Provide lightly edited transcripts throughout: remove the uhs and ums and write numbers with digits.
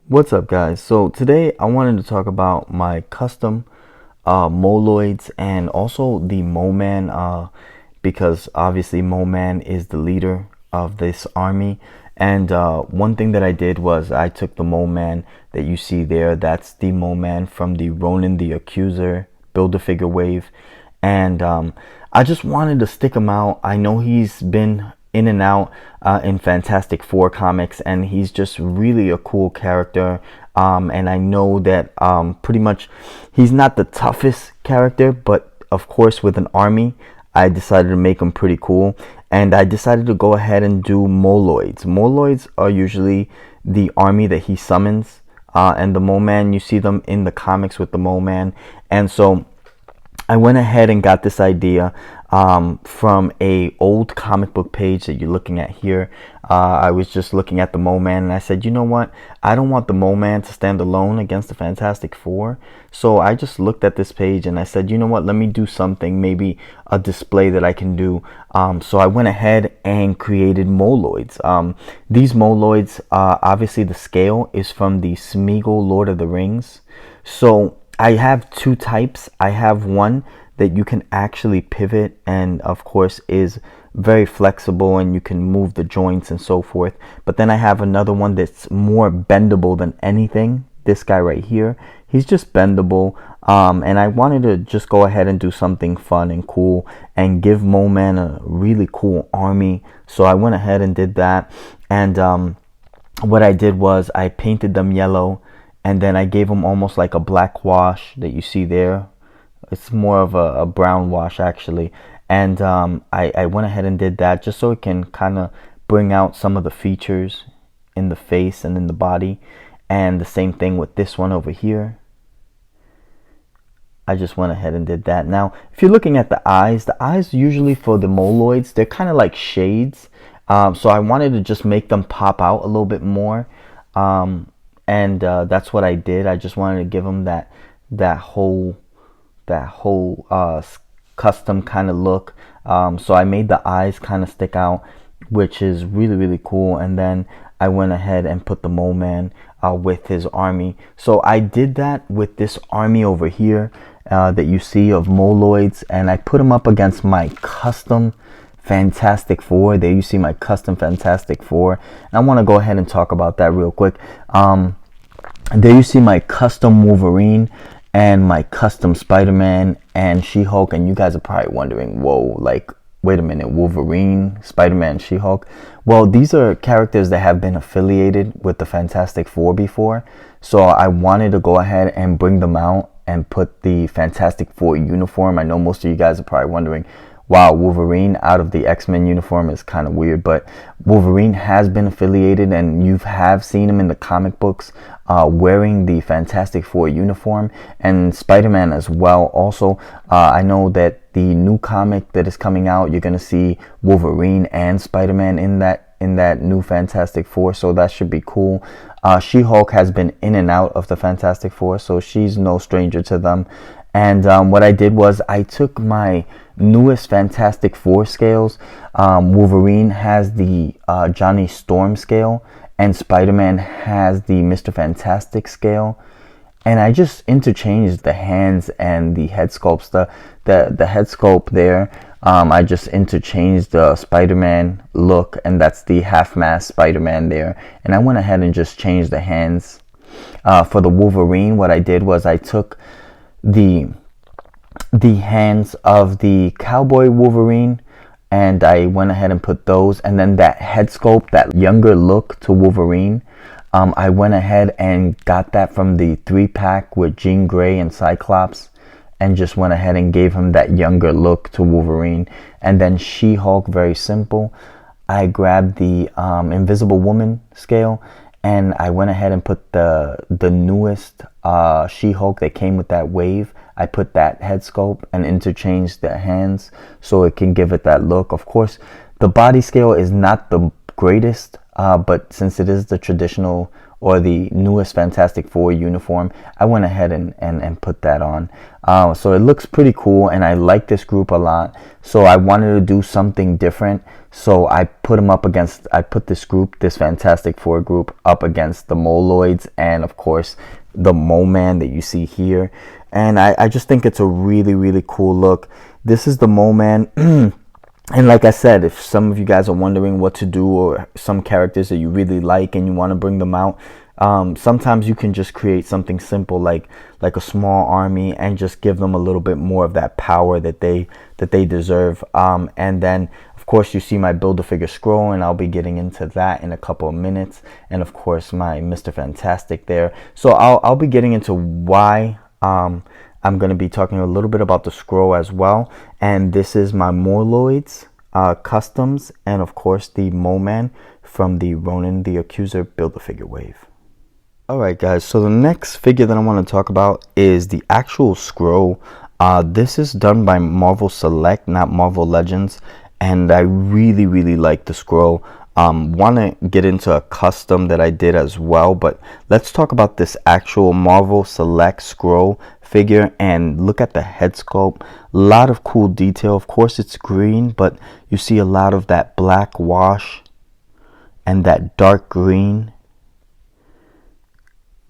What's up, guys? So today I wanted to talk about my custom Moloids and also the Moman, because obviously Moman is the leader of this army. And one thing that I did was I took the Moman that you see there. That's the Moman from the Ronin the Accuser Build-A-Figure wave. And I just wanted to stick him out. I know he's been in and out in Fantastic Four comics, and he's just really a cool character. And I know that pretty much he's not the toughest character, but of course with an army, I decided to make him pretty cool. And I decided to go ahead and do Moloids. Moloids are usually the army that he summons. And the Moman, you see them in the comics with the Moman. And so I went ahead and got this idea from a old comic book page that you're looking at here. I was just looking at the Moman and I said, you know what? I don't want the Moman to stand alone against the Fantastic Four. So I just looked at this page and I said, you know what? Let me do something, maybe a display that I can do. So I went ahead and created Moloids. These Moloids, obviously the scale is from the Smeagol Lord of the Rings. So I have two types. I have one that you can actually pivot and of course is very flexible and you can move the joints and so forth. But then I have another one that's more bendable than anything. This guy right here, he's just bendable. And I wanted to just go ahead and do something fun and cool and give Moman a really cool army. So I went ahead and did that. And what I did was I painted them yellow. And then I gave them almost like a black wash that you see there. It's more of a brown wash actually. And I went ahead and did that just so it can kind of bring out some of the features in the face and in the body. And the same thing with this one over here. I just went ahead and did that. Now, if you're looking at the eyes usually for the Moloids, they're kind of like shades. So I wanted to just make them pop out a little bit more. And that's what I did. I just wanted to give them that whole custom kind of look. So I made the eyes kind of stick out, which is really cool. And then I went ahead and put the Moman with his army. So I did that with this army over here that you see of Moloids, and I put them up against my custom Fantastic Four. There you see my custom Fantastic Four. And I want to go ahead and talk about that real quick. There you see my custom Wolverine and my custom Spider-Man and She-Hulk. And you guys are probably wondering, whoa, like, wait a minute, Wolverine, Spider-Man, She-Hulk. Well, these are characters that have been affiliated with the Fantastic Four before. So I wanted to go ahead and bring them out and put the Fantastic Four uniform. I know most of you guys are probably wondering, wow, Wolverine out of the X-Men uniform is kind of weird, but Wolverine has been affiliated and you have seen him in the comic books wearing the Fantastic Four uniform, and Spider-Man as well. Also, I know that the new comic that is coming out, you're going to see Wolverine and Spider-Man in that new Fantastic Four, so that should be cool. She-Hulk has been in and out of the Fantastic Four, so she's no stranger to them. And what I did was I took my newest Fantastic Four scales. Wolverine has the Johnny Storm scale, and Spider-Man has the Mr. Fantastic scale. And I just interchanged the hands and the head sculpts. The head sculpt there, I just interchanged the Spider-Man look, and that's the half-mask Spider-Man there. And I went ahead and just changed the hands. For the Wolverine, what I did was I took the hands of the cowboy Wolverine and I went ahead and put those, and then that head sculpt, that younger look to Wolverine, I went ahead and got that from the 3-pack with Jean Grey and Cyclops, and just went ahead and gave him that younger look to Wolverine. And then She-Hulk, very simple. I grabbed the Invisible Woman scale and I went ahead and put the newest She-Hulk that came with that wave. I put that head sculpt and interchanged the hands so it can give it that look. Of course, the body scale is not the greatest, but since it is the traditional or the newest Fantastic Four uniform, I went ahead and put that on. So it looks pretty cool, and I like this group a lot. So I wanted to do something different. So I put this group, this Fantastic Four group, up against the Moloids and of course the Mo-Man that you see here. And I just think it's a really, really cool look. This is the Mo-Man. And like I said, if some of you guys are wondering what to do, or some characters that you really like and you want to bring them out, sometimes you can just create something simple like a small army and just give them a little bit more of that power that they deserve. And then of course you see my Build-A-Figure Skrull, and I'll be getting into that in a couple of minutes. And of course my Mr. Fantastic there. So I'll be getting into why I'm going to be talking a little bit about the Skrull as well. And this is my Moloids customs, and of course the Mo-Man from the Ronan the Accuser Build-A-Figure wave. Alright guys, so the next figure that I want to talk about is the actual Skrull. This is done by Marvel Select, not Marvel Legends, and I really, really like the Skrull. Want to get into a custom that I did as well, but let's talk about this actual Marvel Select Skrull figure. And look at the head sculpt, a lot of cool detail. Of course it's green, but you see a lot of that black wash and that dark green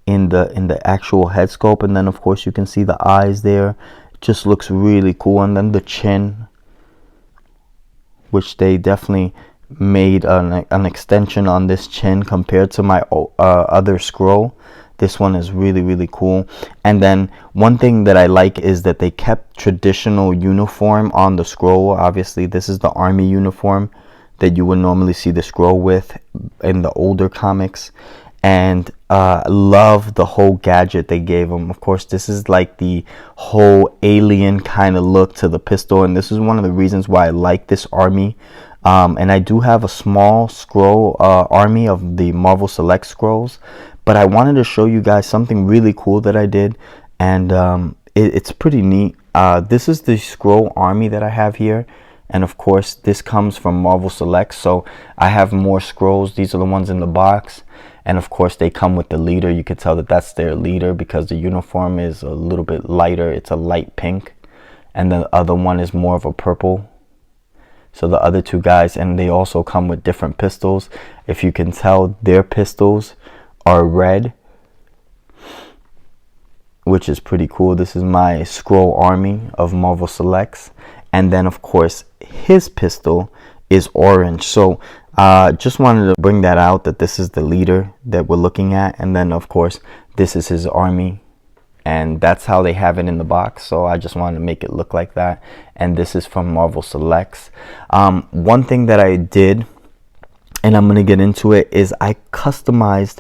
in the actual head sculpt. And then of course you can see the eyes there, just looks really cool. And then the chin, which they definitely made an extension on this chin compared to my other Skrull. This one is really, really cool. And then one thing that I like is that they kept traditional uniform on the Skrull. Obviously this is the army uniform that you would normally see the Skrull with in the older comics. And love the whole gadget they gave him. Of course this is like the whole alien kind of look to the pistol, and this is one of the reasons why I like this army. And I do have a small Skrull army of the Marvel Select Skrulls, but I wanted to show you guys something really cool that I did, and it's pretty neat. This is the Skrull army that I have here, and of course this comes from Marvel Select, so I have more Skrulls. These are the ones in the box, and of course they come with the leader. You can tell that that's their leader because the uniform is a little bit lighter. It's a light pink, and the other one is more of a purple. So the other two guys, and they also come with different pistols. If you can tell, their pistols are red, which is pretty cool. This is my Skrull army of Marvel Selects. And then of course his pistol is orange. So just wanted to bring that out, that this is the leader that we're looking at. And then of course this is his army, and that's how they have it in the box. So I just wanted to make it look like that. And this is from Marvel Selects. One thing that I did, and I'm going to get into it, is I customized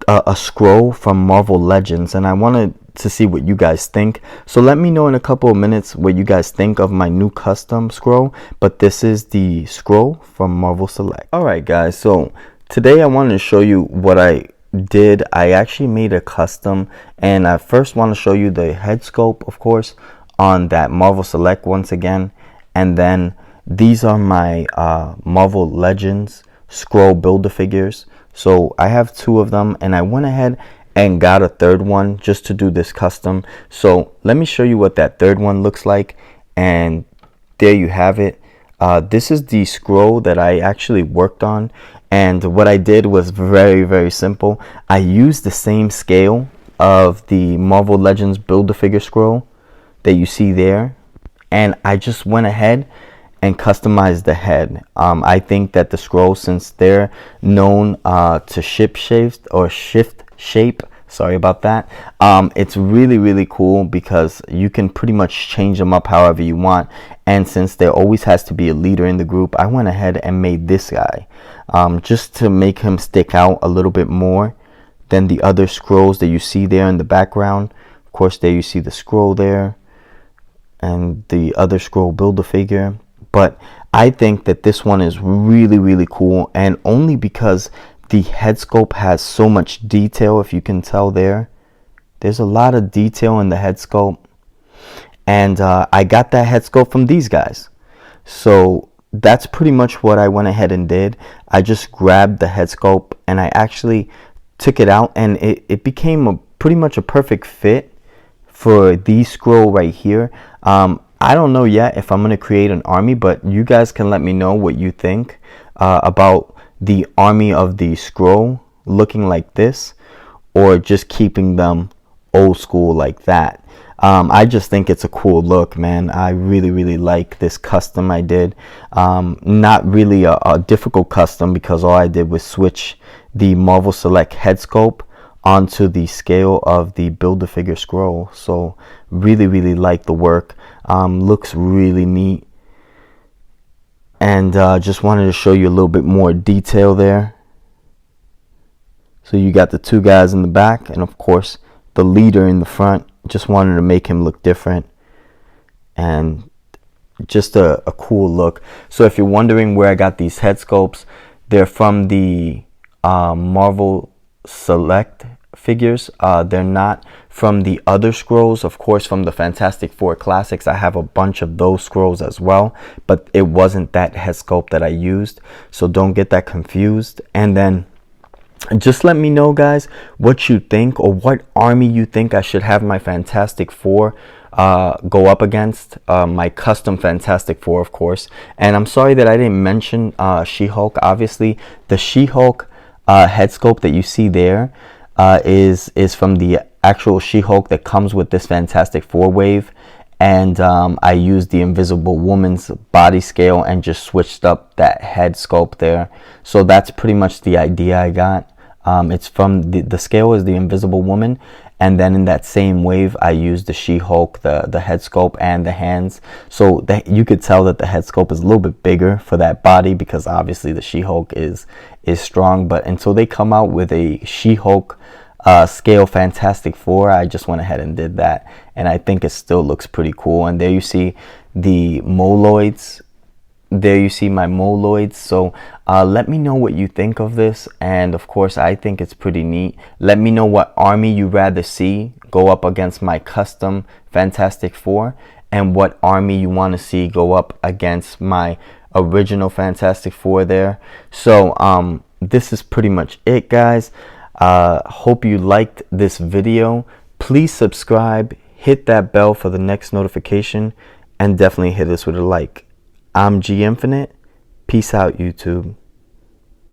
a Skrull from Marvel Legends, and I wanted to see what you guys think. So let me know in a couple of minutes what you guys think of my new custom Skrull. But this is the Skrull from Marvel Select. Alright guys, so today I wanted to show you what I did. I actually made a custom, and I first want to show you the head sculpt, of course, on that Marvel Select once again. And then these are my Marvel Legends Skrull Build-A-Figures. So I have two of them, and I went ahead and got a third one just to do this custom. So let me show you what that third one looks like, and there you have it. This is the Skrull that I actually worked on, and what I did was very, very simple. I used the same scale of the Marvel Legends Build-A-Figure Skrull that you see there, and I just went ahead and customized the head. I think that the Skrull, since they're known to shift shape, sorry about that, it's really, really cool because you can pretty much change them up however you want. And since there always has to be a leader in the group, I went ahead and made this guy just to make him stick out a little bit more than the other Skrulls that you see there in the background. Of course, there you see the Skrull there and the other Skrull Build-A-Figure. But I think that this one is really, really cool, and only because the head sculpt has so much detail. If you can tell there's a lot of detail in the head sculpt, and I got that head sculpt from these guys. So that's pretty much what I went ahead and did. I just grabbed the head sculpt, and I actually took it out, and it became pretty much a perfect fit for the scroll right here. I don't know yet if I'm going to create an army, but you guys can let me know what you think about the army of the scroll looking like this, or just keeping them old school like that. I just think it's a cool look, man. I really like this custom I did. Not really a difficult custom, because all I did was switch the Marvel Select head sculpt onto the scale of the Build-A-Figure scroll. So really like the work. Looks really neat, and just wanted to show you a little bit more detail there. So you got the two guys in the back, and of course the leader in the front. Just wanted to make him look different, and just a cool look. So if you're wondering where I got these head sculpts, they're from the Marvel Select figures. They're not from the other scrolls. Of course, from the Fantastic Four Classics, I have a bunch of those scrolls as well, but it wasn't that head sculpt that I used, so don't get that confused. And then just let me know, guys, what you think, or what army you think I should have my Fantastic Four go up against. My custom Fantastic Four, of course. And I'm sorry that I didn't mention She-Hulk. Obviously, the She-Hulk head sculpt that you see there is from the actual She-Hulk that comes with this Fantastic Four wave. And I used the Invisible Woman's body scale and just switched up that head sculpt there. So that's pretty much the idea I got. It's from the scale is the Invisible Woman, and then in that same wave I used the She-Hulk, the head sculpt and the hands. So that you could tell that the head sculpt is a little bit bigger for that body, because obviously the She-Hulk is strong. But until they come out with a She-Hulk scale Fantastic Four, I just went ahead and did that, and I think it still looks pretty cool. And there you see the Moloids. There you see my Moloids. So let me know what you think of this, and of course I think it's pretty neat. Let me know what army you rather see go up against my custom Fantastic Four, and what army you want to see go up against my original Fantastic Four there. So this is pretty much it, guys. Hope you liked this video. Please subscribe, hit that bell for the next notification, and definitely hit us with a like. I'm G Infinite. Peace out, YouTube.